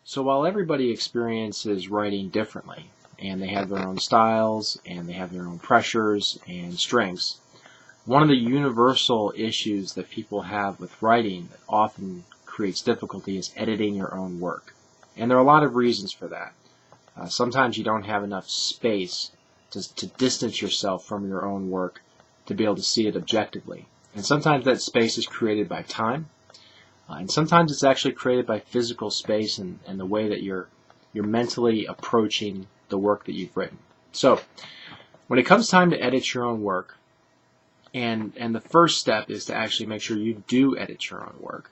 So while everybody experiences writing differently, and they have their own styles, and they have their own pressures and strengths, one of the universal issues that people have with writing that often creates difficulty is editing your own work. And there are a lot of reasons for that. Sometimes you don't have enough space to distance yourself from your own work to be able to see it objectively. And sometimes that space is created by time, and sometimes it's actually created by physical space and the way that you're mentally approaching the work that you've written. So when it comes time to edit your own work, and the first step is to actually make sure you do edit your own work.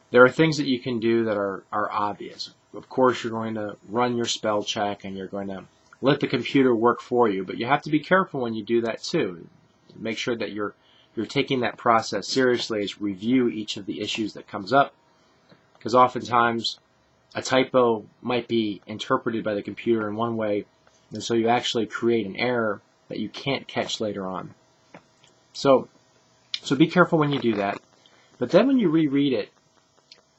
There are things that you can do that are obvious. Of course, you're going to run your spell check and you're going to let the computer work for you, but you have to be careful when you do that too. Make sure that you're taking that process seriously as you review each of the issues that comes up, because oftentimes a typo might be interpreted by the computer in one way, and so you actually create an error that you can't catch later on. So be careful when you do that. But then when you reread it,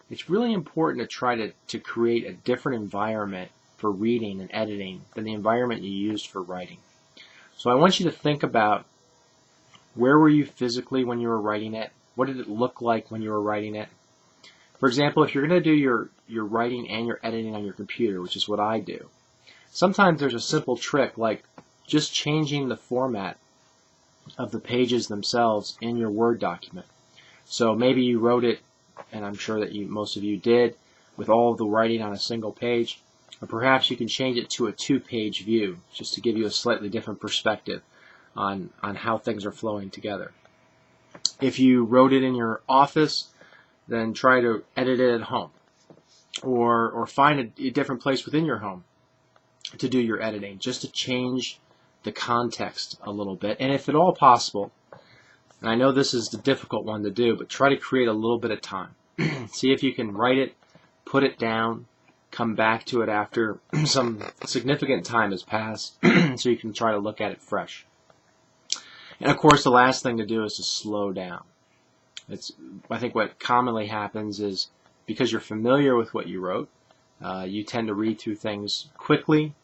it's really important to try to create a different environment for reading and editing than the environment you used for writing. So I want you to think about, where were you physically when you were writing it? What did it look like when you were writing it? For example, if you're going to do your writing and your editing on your computer, which is what I do, sometimes there's a simple trick like just changing the format of the pages themselves in your Word document. So maybe you wrote it, and I'm sure that most of you did, with all of the writing on a single page, or perhaps you can change it to a two-page view just to give you a slightly different perspective on how things are flowing together. If you wrote it in your office, then try to edit it at home, or find a different place within your home to do your editing, just to change the context a little bit. And if at all possible, and I know this is the difficult one to do, but try to create a little bit of time. See if you can write it, put it down, come back to it after some significant time has passed so you can try to look at it fresh. And of course, the last thing to do is to slow down. I think what commonly happens is, because you're familiar with what you wrote, you tend to read through things quickly,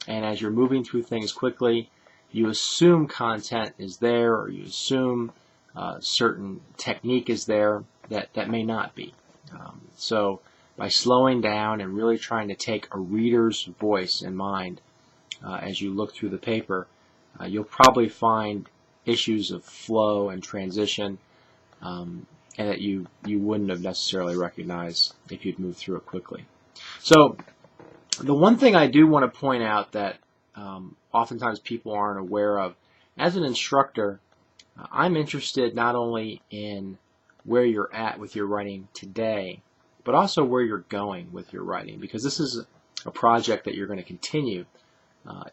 and as you're moving through things quickly, you assume content is there, or you assume certain technique is there that may not be. So by slowing down and really trying to take a reader's voice in mind as you look through the paper, you'll probably find issues of flow and transition and that you wouldn't have necessarily recognized if you'd moved through it quickly. So the one thing I do want to point out that oftentimes people aren't aware of, as an instructor, I'm interested not only in where you're at with your writing today, but also where you're going with your writing, because this is a project that you're going to continue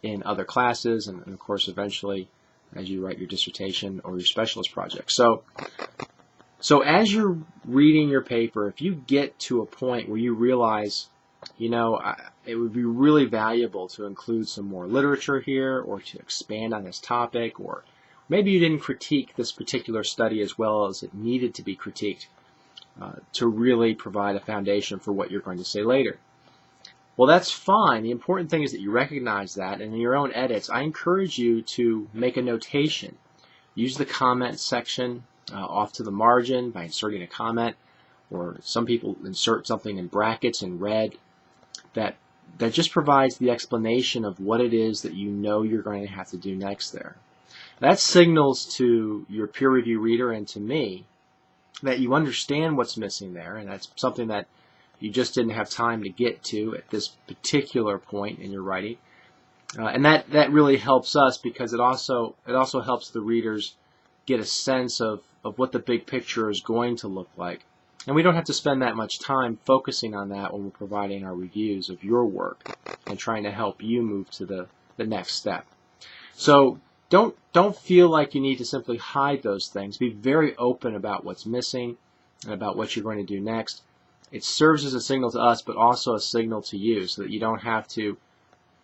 in other classes, and of course eventually as you write your dissertation or your specialist project. So as you're reading your paper, if you get to a point where you realize, it would be really valuable to include some more literature here, or to expand on this topic, or maybe you didn't critique this particular study as well as it needed to be critiqued to really provide a foundation for what you're going to say later. Well, that's fine. The important thing is that you recognize that, and in your own edits, I encourage you to make a notation. Use the comment section off to the margin by inserting a comment, or some people insert something in brackets in red that just provides the explanation of what it is that you know you're going to have to do next there. That signals to your peer review reader and to me that you understand what's missing there, and that's something that you just didn't have time to get to at this particular point in your writing. And that really helps us, because it also helps the readers get a sense of what the big picture is going to look like. And we don't have to spend that much time focusing on that when we're providing our reviews of your work and trying to help you move to the next step. So don't feel like you need to simply hide those things. Be very open about what's missing and about what you're going to do next. It serves as a signal to us, but also a signal to you, so that you don't have to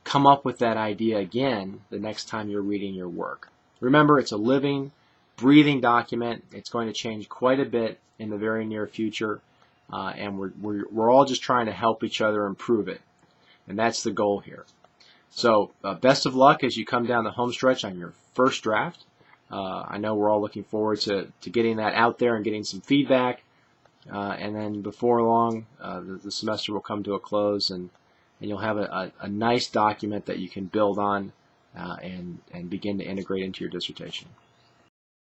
come up with that idea again the next time you're reading your work. Remember, it's a living, breathing document. It's going to change quite a bit in the very near future. and we're all just trying to help each other improve it, and that's the goal here. So best of luck as you come down the home stretch on your first draft. I know we're all looking forward to getting that out there and getting some feedback, and then before long the semester will come to a close, and you'll have a nice document that you can build on and begin to integrate into your dissertation.